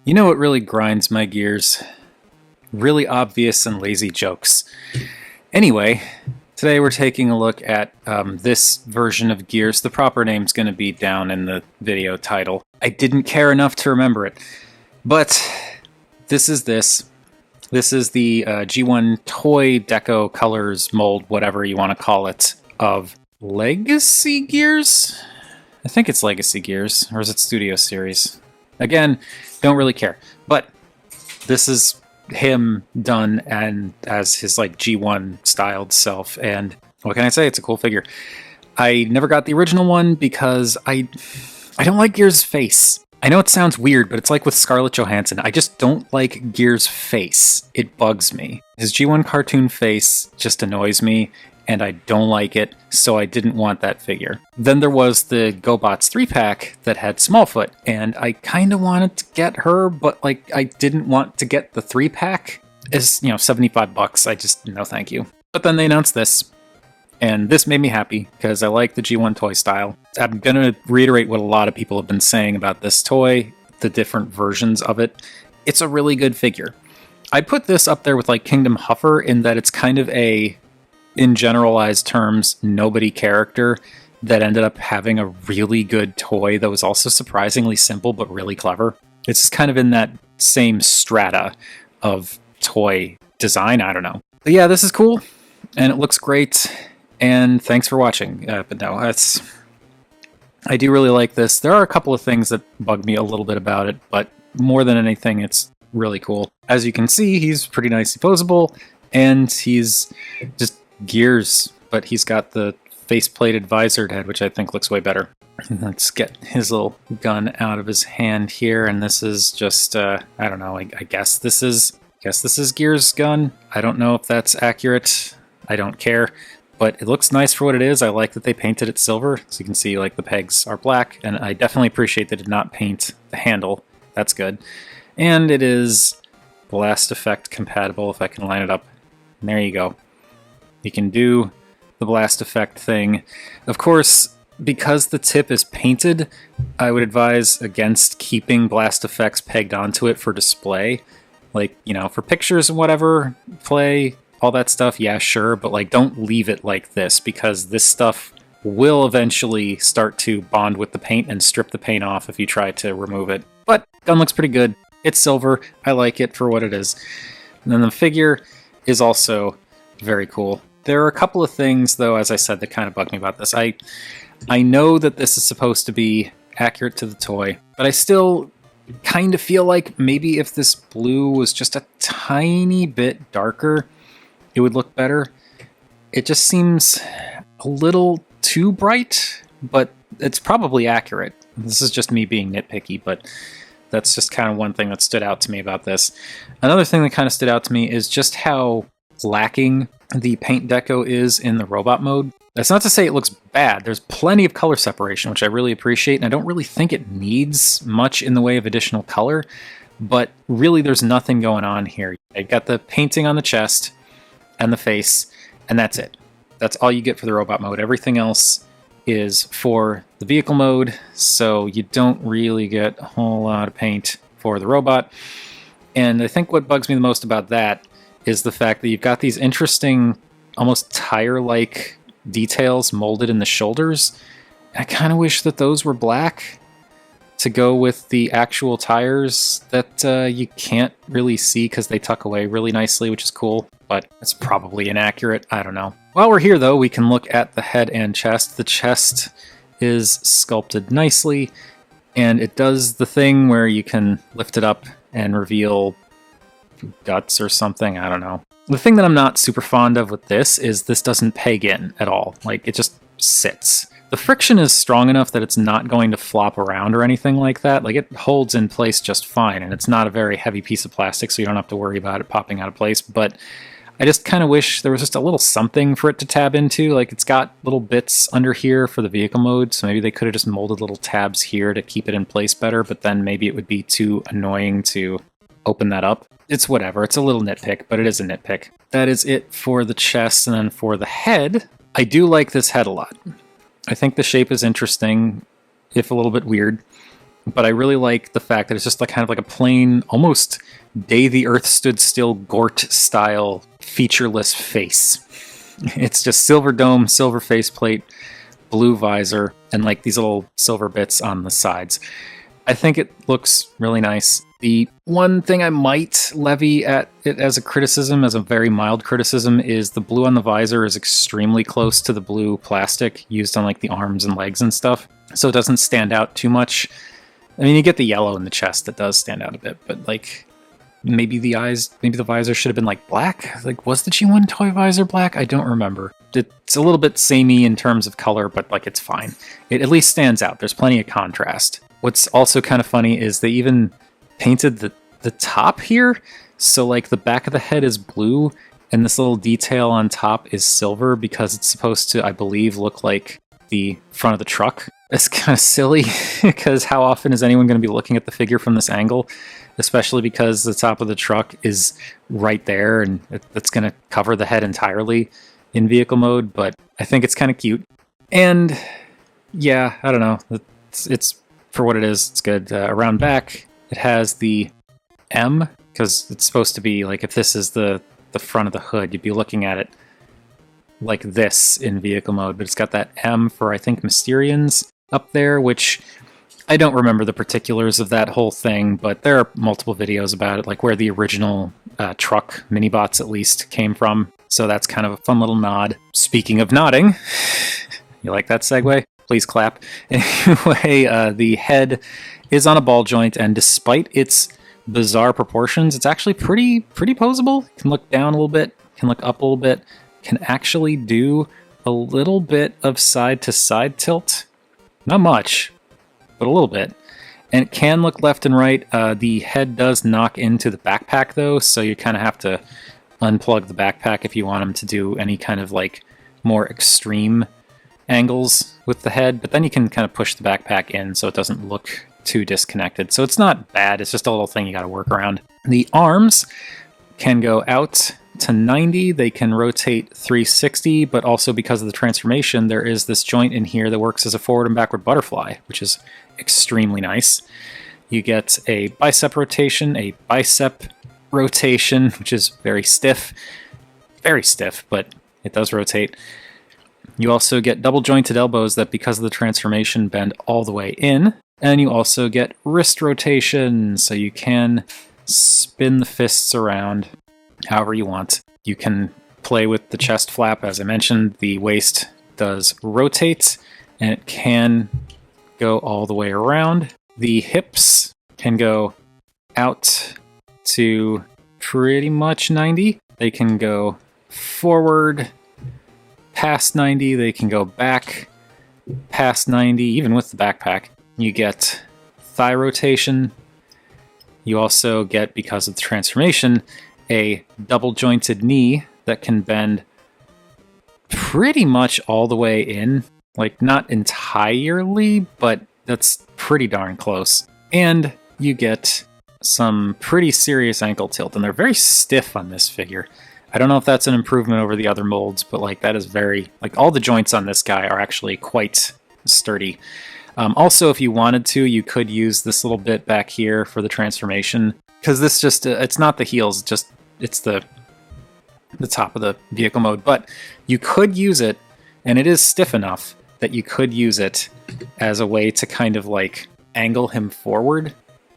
You know what really grinds my gears? Really obvious and lazy jokes. Anyway, today we're taking a look at this version of Gears. The proper name's going to be down in the video title. I didn't care enough to remember it. But this is this. This is the G1 Toy Deco Colors mold, whatever you want to call it, of Legacy Gears? I think it's Legacy Gears, or is it Studio Series? Again, don't really care. But this is him done and as his like G1 styled self, and what can I say? It's a cool figure. I never got the original one because I don't like Gears' face. I know it sounds weird, but it's like with Scarlett Johansson. I just don't like Gears' face. It bugs me. His G1 cartoon face just annoys me, and I don't like it, so I didn't want that figure. Then there was the GoBots 3-pack that had Smallfoot, and I kind of wanted to get her, but like I didn't want to get the 3-pack. It's, $75. I just, no thank you. But then they announced this, and this made me happy, because I like the G1 toy style. I'm going to reiterate what a lot of people have been saying about this toy, the different versions of it. It's a really good figure. I'd put this up there with like Kingdom Huffer in that it's kind of a, in generalized terms, nobody character that ended up having a really good toy that was also surprisingly simple but really clever. It's just kind of in that same strata of toy design. I don't know. But yeah, this is cool, and it looks great, and thanks for watching. But no, I do really like this. There are a couple of things that bug me a little bit about it, but more than anything, it's really cool. As you can see, he's pretty nicely posable, and he's just Gears, but he's got the face-plated visored head, which I think looks way better. Let's get his little gun out of his hand here, and this is just, I don't know, I guess this is Gears' gun. I don't know if that's accurate. I don't care, but it looks nice for what it is. I like that they painted it silver, so you can see like the pegs are black, and I definitely appreciate they did not paint the handle. That's good. And it is blast effect compatible, if I can line it up. And there you go. You can do the blast effect thing. Of course, because the tip is painted, I would advise against keeping blast effects pegged onto it for display. Like, for pictures and whatever, play, all that stuff, yeah, sure, but like don't leave it like this, because this stuff will eventually start to bond with the paint and strip the paint off if you try to remove it. But gun looks pretty good. It's silver. I like it for what it is. And then the figure is also very cool. There are a couple of things, though, as I said, that kind of bug me about this. I know that this is supposed to be accurate to the toy, but I still kind of feel like maybe if this blue was just a tiny bit darker, it would look better. It just seems a little too bright, but it's probably accurate. This is just me being nitpicky, but that's just kind of one thing that stood out to me about this. Another thing that kind of stood out to me is just how lacking the paint deco is in the robot mode. That's not to say it looks bad. There's plenty of color separation, which I really appreciate, and I don't really think it needs much in the way of additional color, but really there's nothing going on here. I got the painting on the chest and the face, and that's it. That's all you get for the robot mode. Everything else is for the vehicle mode, so you don't really get a whole lot of paint for the robot. And I think what bugs me the most about that is the fact that you've got these interesting, almost tire-like details molded in the shoulders. I kind of wish that those were black to go with the actual tires that you can't really see because they tuck away really nicely, which is cool, but it's probably inaccurate. I don't know. While we're here, though, we can look at the head and chest. The chest is sculpted nicely, and it does the thing where you can lift it up and reveal guts or something. I don't know. The thing that I'm not super fond of with this is this doesn't peg in at all. Like, it just sits. The friction is strong enough that it's not going to flop around or anything like that. Like, it holds in place just fine, and it's not a very heavy piece of plastic, so you don't have to worry about it popping out of place. But I just kind of wish there was just a little something for it to tab into. Like, it's got little bits under here for the vehicle mode, so maybe they could have just molded little tabs here to keep it in place better, but then maybe it would be too annoying to open that up. It's whatever. It's a little nitpick, but it is a nitpick. That is it for the chest, and then for the head, I do like this head a lot. I think the shape is interesting, if a little bit weird. but I really like the fact that it's just like kind of like a plain, almost Day the Earth Stood Still Gort style featureless face. It's just silver dome, silver faceplate, blue visor, and like these little silver bits on the sides. I think it looks really nice. The one thing I might levy at it as a criticism, as a very mild criticism, is the blue on the visor is extremely close to the blue plastic used on like the arms and legs and stuff, so it doesn't stand out too much. I mean, you get the yellow in the chest that does stand out a bit, but like maybe the eyes, maybe the visor should have been like black. Like, was the G1 toy visor black? I don't remember. It's a little bit samey in terms of color, but like it's fine. It at least stands out. There's plenty of contrast. What's also kind of funny is they even painted the top here, so like the back of the head is blue and this little detail on top is silver because it's supposed to, I believe, look like the front of the truck. It's kind of silly because how often is anyone going to be looking at the figure from this angle, especially because the top of the truck is right there and it's going to cover the head entirely in vehicle mode, but I think it's kind of cute. And yeah, I don't know, it's for what it is, it's good. Around back, it has the M, because it's supposed to be like, if this is the front of the hood, you'd be looking at it like this in vehicle mode, but it's got that M for, I think, Mysterians up there, which I don't remember the particulars of that whole thing, but there are multiple videos about it, like where the original truck mini-bots at least came from, so that's kind of a fun little nod. Speaking of nodding, you like that segue? Please clap. Anyway, the head is on a ball joint, and despite its bizarre proportions, it's actually pretty posable. It can look down a little bit, can look up a little bit, can actually do a little bit of side-to-side tilt. Not much, but a little bit. And it can look left and right. The head does knock into the backpack, though, so you kind of have to unplug the backpack if you want him to do any kind of like more extreme angles with the head, but then you can kind of push the backpack in so it doesn't look too disconnected. So it's not bad, it's just a little thing you got to work around. The arms can go out to 90, they can rotate 360, but also because of the transformation, there is this joint in here that works as a forward and backward butterfly, which is extremely nice. You get a bicep rotation, which is very stiff, but it does rotate. You also get double jointed elbows that, because of the transformation, bend all the way in. And you also get wrist rotation, so you can spin the fists around however you want. You can play with the chest flap. As I mentioned, the waist does rotate, and it can go all the way around. The hips can go out to pretty much 90. They can go forward past 90, they can go back past 90, even with the backpack. You get thigh rotation. You also get, because of the transformation, a double jointed knee that can bend pretty much all the way in. Like, not entirely, but that's pretty darn close. And you get some pretty serious ankle tilt, and they're very stiff on this figure. I don't know if that's an improvement over the other molds, but like that is very, like all the joints on this guy are actually quite sturdy. Also, if you wanted to, you could use this little bit back here for the transformation, because this just, it's not the heels, it's the top of the vehicle mode, but you could use it, and it is stiff enough that you could use it as a way to kind of like angle him forward,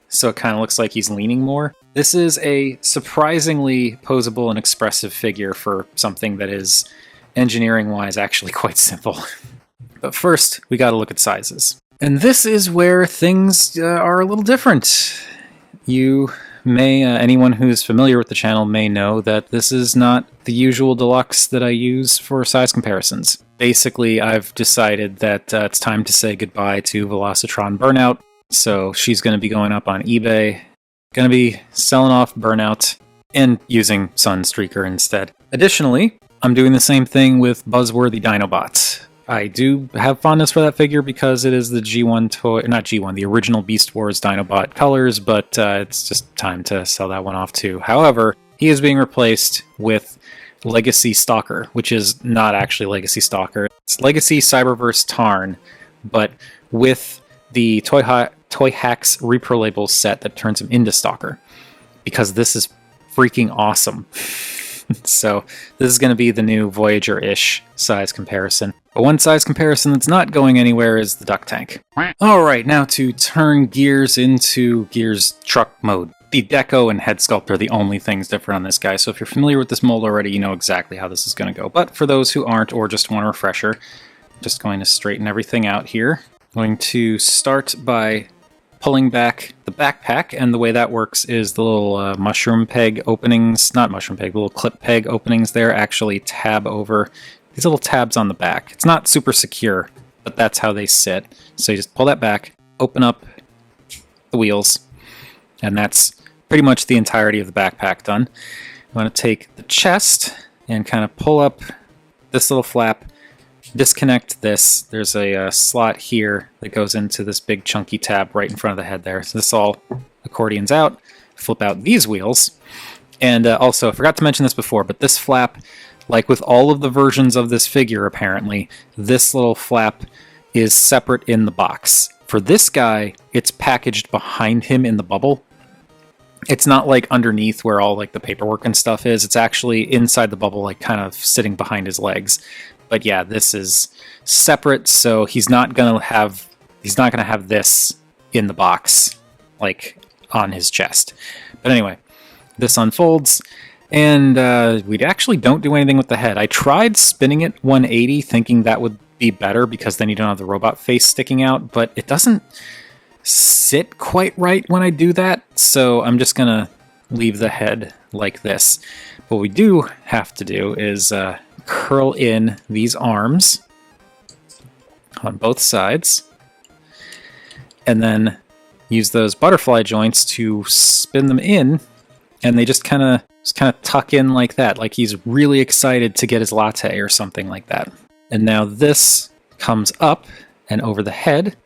so it kind of looks like he's leaning more. This is a surprisingly posable and expressive figure for something that is, engineering-wise, actually quite simple. But first, we gotta look at sizes. And this is where things are a little different. You may, anyone who's familiar with the channel may know that this is not the usual deluxe that I use for size comparisons. Basically, I've decided that it's time to say goodbye to Velocitron Burnout, so she's going to be going up on eBay. Going to be selling off Burnout and using Sunstreaker instead. Additionally, I'm doing the same thing with Buzzworthy Dinobots. I do have fondness for that figure because it is the G1 toy, not G1, the original Beast Wars Dinobot colors, but it's just time to sell that one off too. However, he is being replaced with Legacy Stalker, which is not actually Legacy Stalker. It's Legacy Cyberverse Tarn, but with the Toy Toy Hacks Repro Labels set that turns him into Stalker, because this is freaking awesome. So this is going to be the new Voyager-ish size comparison. But one size comparison that's not going anywhere is the duck tank. Alright, now to turn Gears into Gears truck mode. The deco and head sculpt are the only things different on this guy, so if you're familiar with this mold already, you know exactly how this is going to go. But for those who aren't, or just want a refresher, I'm just going to straighten everything out here. I'm going to start by pulling back the backpack, and the way that works is the little mushroom peg openings, not mushroom peg, little clip peg openings there actually tab over these little tabs on the back. It's not super secure, but that's how they sit. So you just pull that back, open up the wheels, and that's pretty much the entirety of the backpack done. I'm going to take the chest and kind of pull up this little flap, disconnect this. There's a slot here that goes into this big chunky tab right in front of the head there. So this all accordions out, flip out these wheels. And also, I forgot to mention this before, but this flap, like with all of the versions of this figure apparently, this little flap is separate in the box. For this guy, it's packaged behind him in the bubble. It's not like underneath where all like the paperwork and stuff is. It's actually inside the bubble, like kind of sitting behind his legs. But yeah, this is separate, so he's not gonna have this in the box, like on his chest. But anyway, this unfolds, and we actually don't do anything with the head. I tried spinning it 180, thinking that would be better because then you don't have the robot face sticking out, but it doesn't sit quite right when I do that, so I'm just gonna leave the head like this. What we do have to do is curl in these arms on both sides, and then use those butterfly joints to spin them in, and they just kind of tuck in like that, like he's really excited to get his latte or something like that. And now this comes up and over the head,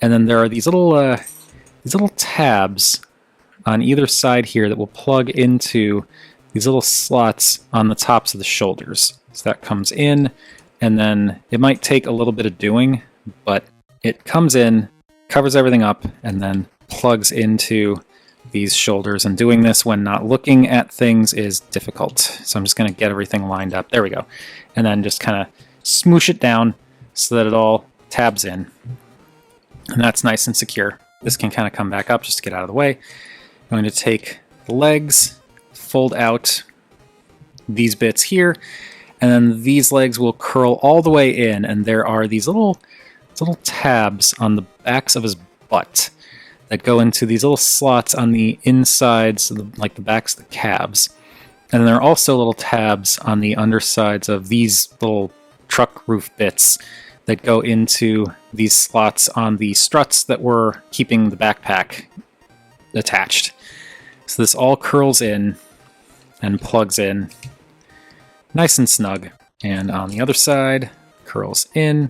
and then there are these little tabs on either side here that will plug into these little slots on the tops of the shoulders. So that comes in, and then it might take a little bit of doing, but it comes in, covers everything up, and then plugs into these shoulders. And doing this when not looking at things is difficult. So I'm just going to get everything lined up. There we go. And then just kind of smoosh it down so that it all tabs in. And that's nice and secure. This can kind of come back up just to get out of the way. I'm going to take the legs, fold out these bits here, and then these legs will curl all the way in, and there are these little tabs on the backs of his butt that go into these little slots on the insides, like the backs of the calves. And then there are also little tabs on the undersides of these little truck roof bits that go into these slots on the struts that were keeping the backpack attached. So this all curls in and plugs in nice and snug. And on the other side, curls in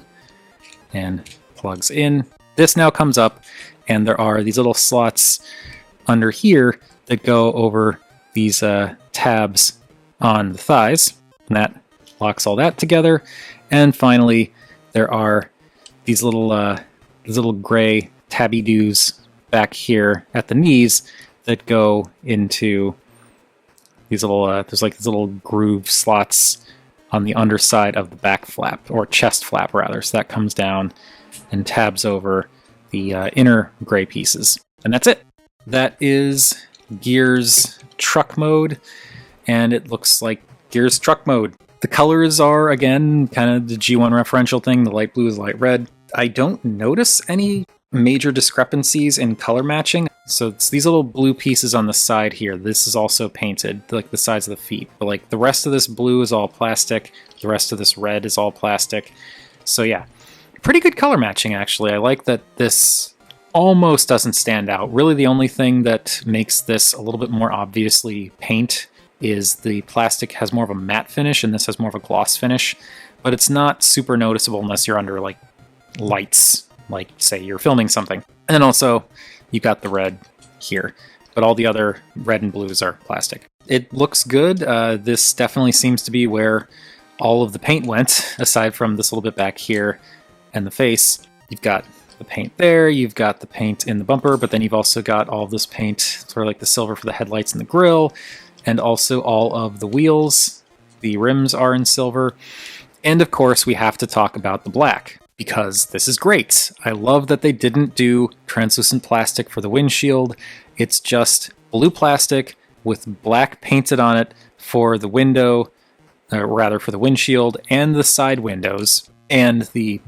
and plugs in. This now comes up, and there are these little slots under here that go over these tabs on the thighs, and that locks all that together. And finally, there are these little gray tabby-doos back here at the knees that go into these little, there's like these little groove slots on the underside of the back flap, or chest flap rather. So that comes down and tabs over the inner gray pieces. And that's it. That is Gears truck mode, and it looks like Gears truck mode. The colors are, again, kind of the G1 referential thing. The light blue is light red. I don't notice any major discrepancies in color matching. So it's these little blue pieces on the side here. This is also painted, like the sides of the feet. But like the rest of this blue is all plastic. The rest of this red is all plastic. So yeah, pretty good color matching, actually. I like that this almost doesn't stand out. Really, the only thing that makes this a little bit more obviously paint is the plastic has more of a matte finish and this has more of a gloss finish, but it's not super noticeable unless you're under like lights, like say you're filming something. And then also you got the red here, but all the other red and blues are plastic. It looks good. This definitely seems to be where all of the paint went, aside from this little bit back here and the face. You've got the paint there, you've got the paint in the bumper, but then you've also got all of this paint, sort of like the silver for the headlights and the grille, and also all of the wheels. The rims are in silver. And of course, we have to talk about the black, because this is great. I love that they didn't do translucent plastic for the windshield. It's just blue plastic with black painted on it for the window, rather for the windshield and the side windows, and the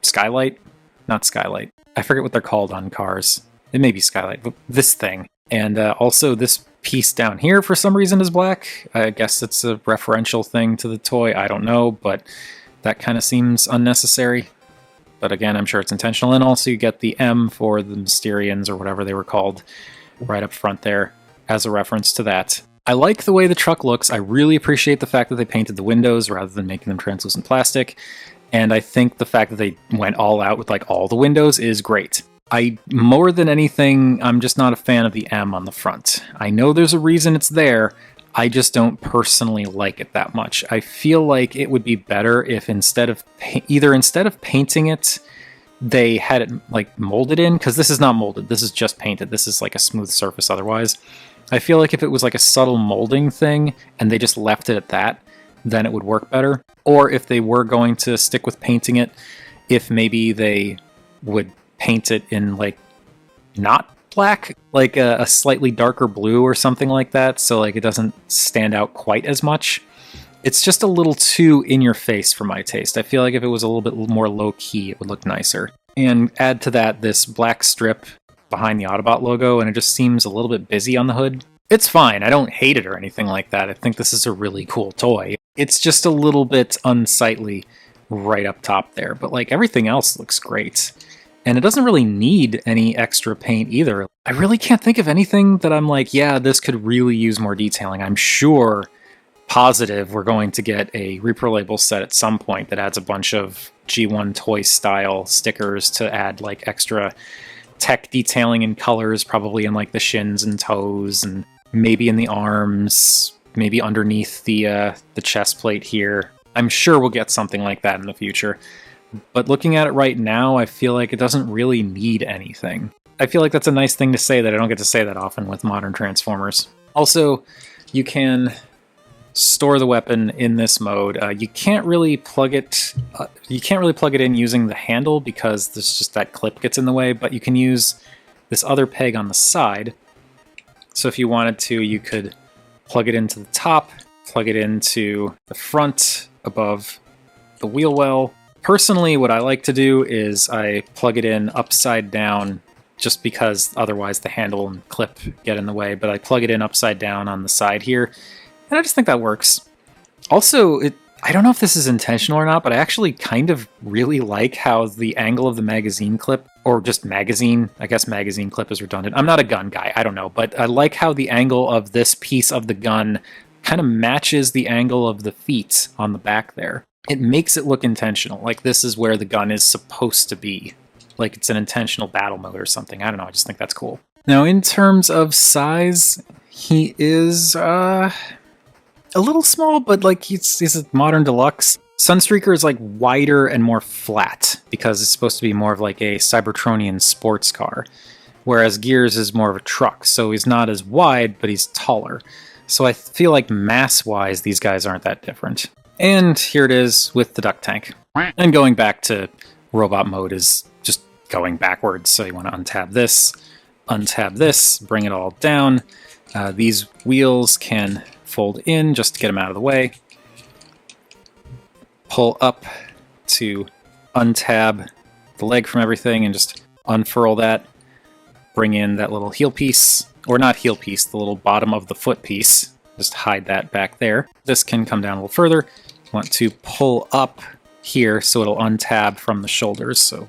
skylight. Not skylight. I forget what they're called on cars. It may be skylight, but this thing. And also this piece down here for some reason is black. I guess it's a referential thing to the toy. I don't know, but that kind of seems unnecessary. But again, I'm sure it's intentional. And also you get the M for the Mysterians or whatever they were called right up front there as a reference to that. I like the way the truck looks. I really appreciate the fact that they painted the windows rather than making them translucent plastic. And I think the fact that they went all out with like all the windows is great. More than anything, I'm just not a fan of the M on the front. I know there's a reason it's there. I just don't personally like it that much. I feel like it would be better if instead of painting it, they had it like molded in, because this is not molded. This is just painted. This is like a smooth surface otherwise. I feel like if it was like a subtle molding thing and they just left it at that, then it would work better. Or if they were going to stick with painting it, if maybe they would paint it in like not black, like a slightly darker blue or something like that, so like it doesn't stand out quite as much. It's just a little too in your face for my taste. I feel like if it was a little bit more low key, it would look nicer. And add to that this black strip behind the Autobot logo, and it just seems a little bit busy on the hood. It's fine. I don't hate it or anything like that. I think this is a really cool toy. It's just a little bit unsightly right up top there, but like everything else looks great. And it doesn't really need any extra paint either. I really can't think of anything that I'm like, yeah, this could really use more detailing. I'm sure, positive, we're going to get a Repro Label set at some point that adds a bunch of G1 toy style stickers to add like extra tech detailing and colors, probably in like the shins and toes, and maybe in the arms, maybe underneath the chest plate here. I'm sure we'll get something like that in the future. But looking at it right now, I feel like it doesn't really need anything. I feel like that's a nice thing to say that I don't get to say that often with modern Transformers. Also, you can store the weapon in this mode. You can't really plug it. You can't really plug it in using the handle because there's just that clip gets in the way. But you can use this other peg on the side. So if you wanted to, you could plug it into the top, plug it into the front above the wheel well. Personally, what I like to do is I plug it in upside down, just because otherwise the handle and clip get in the way. But I plug it in upside down on the side here. And I just think that works. Also, I don't know if this is intentional or not, but I actually kind of really like how the angle of the magazine clip, or just magazine, I guess magazine clip is redundant. I'm not a gun guy, I don't know, but I like how the angle of this piece of the gun kind of matches the angle of the feet on the back there. It makes it look intentional, like this is where the gun is supposed to be. Like it's an intentional battle mode or something. I don't know, I just think that's cool. Now, in terms of size, he is a little small, but like he's a modern deluxe. Sunstreaker is like wider and more flat because it's supposed to be more of like a Cybertronian sports car, whereas Gears is more of a truck, so he's not as wide, but he's taller. So I feel like mass-wise, these guys aren't that different. And here it is with the duct tank. And going back to robot mode is just going backwards, so you want to untab this, bring it all down. These wheels can fold in just to get them out of the way. Pull up to untab the leg from everything and just unfurl that. Bring in that little heel piece, or not heel piece, the little bottom of the foot piece. Just hide that back there. This can come down a little further. You want to pull up here so it'll untab from the shoulders. So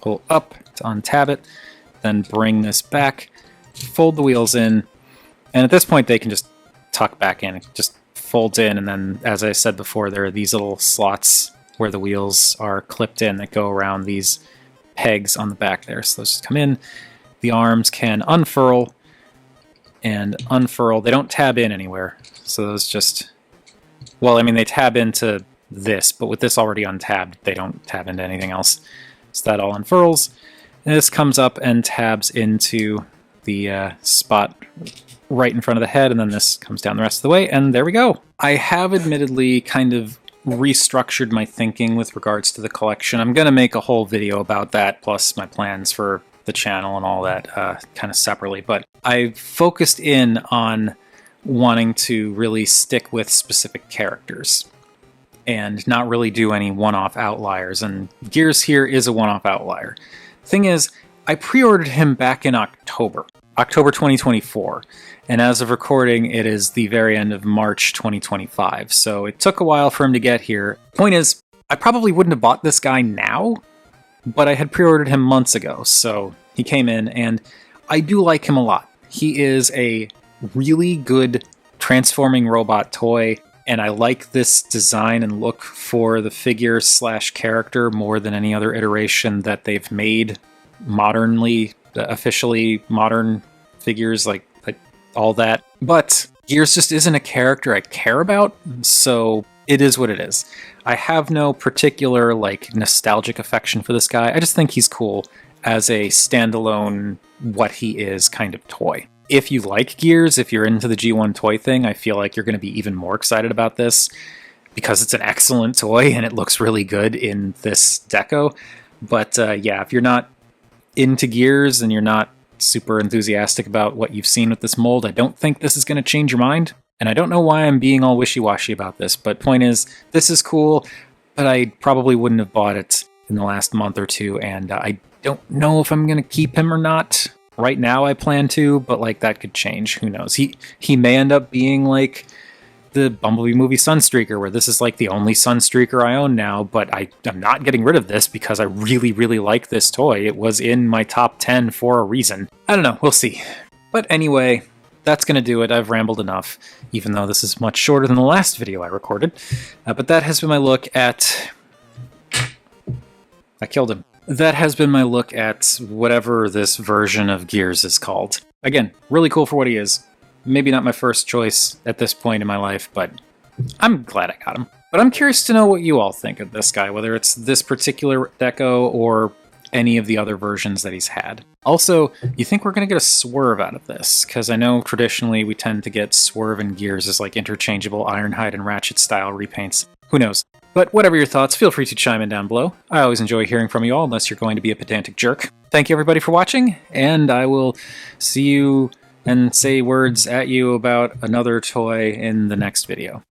pull up to untab it, then bring this back, fold the wheels in, and at this point they can just tuck back in. It just folds in, and then, as I said before, there are these little slots where the wheels are clipped in that go around these pegs on the back there. So those just come in. The arms can unfurl and unfurl. They don't tab in anywhere. So those just, well, I mean, they tab into this, but with this already untabbed, they don't tab into anything else. So that all unfurls. And this comes up and tabs into the spot right in front of the head, and then this comes down the rest of the way, and there we go. I have admittedly kind of restructured my thinking with regards to the collection. I'm going to make a whole video about that, plus my plans for the channel and all that kind of separately, but I focused in on wanting to really stick with specific characters and not really do any one-off outliers, and Gears here is a one-off outlier. Thing is, I pre-ordered him back in October 2024, and as of recording, it is the very end of March 2025, so it took a while for him to get here. Point is, I probably wouldn't have bought this guy now, but I had pre-ordered him months ago, so he came in, and I do like him a lot. He is a really good transforming robot toy, and I like this design and look for the figure / character more than any other iteration that they've made modernly, officially modern figures, like all that. But Gears just isn't a character I care about, so it is what it is. I have no particular nostalgic affection for this guy. I just think he's cool as a standalone what he is kind of toy. If you like Gears, if you're into the G1 toy thing, I feel like you're going to be even more excited about this because it's an excellent toy and it looks really good in this deco. But yeah, if you're not into Gears and you're not super enthusiastic about what you've seen with this mold, I don't think this is going to change your mind. And I don't know why I'm being all wishy-washy about this, but point is, this is cool, but I probably wouldn't have bought it in the last month or two, and I don't know if I'm going to keep him or not. Right now I plan to, but that could change. Who knows? He may end up being like the Bumblebee movie Sunstreaker, where this is the only Sunstreaker I own now, but I'm not getting rid of this because I really, really like this toy. It was in my top 10 for a reason. I don't know, we'll see. But anyway, that's going to do it. I've rambled enough, even though this is much shorter than the last video I recorded. But that has been my look at... I killed him. That has been my look at whatever this version of Gears is called. Again, really cool for what he is. Maybe not my first choice at this point in my life, but I'm glad I got him. But I'm curious to know what you all think of this guy, whether it's this particular deco or any of the other versions that he's had. Also, you think we're going to get a Swerve out of this? Because I know traditionally we tend to get Swerve and Gears as interchangeable Ironhide and Ratchet style repaints. Who knows? But whatever your thoughts, feel free to chime in down below. I always enjoy hearing from you all, unless you're going to be a pedantic jerk. Thank you everybody for watching, and I will see you and say words at you about another toy in the next video.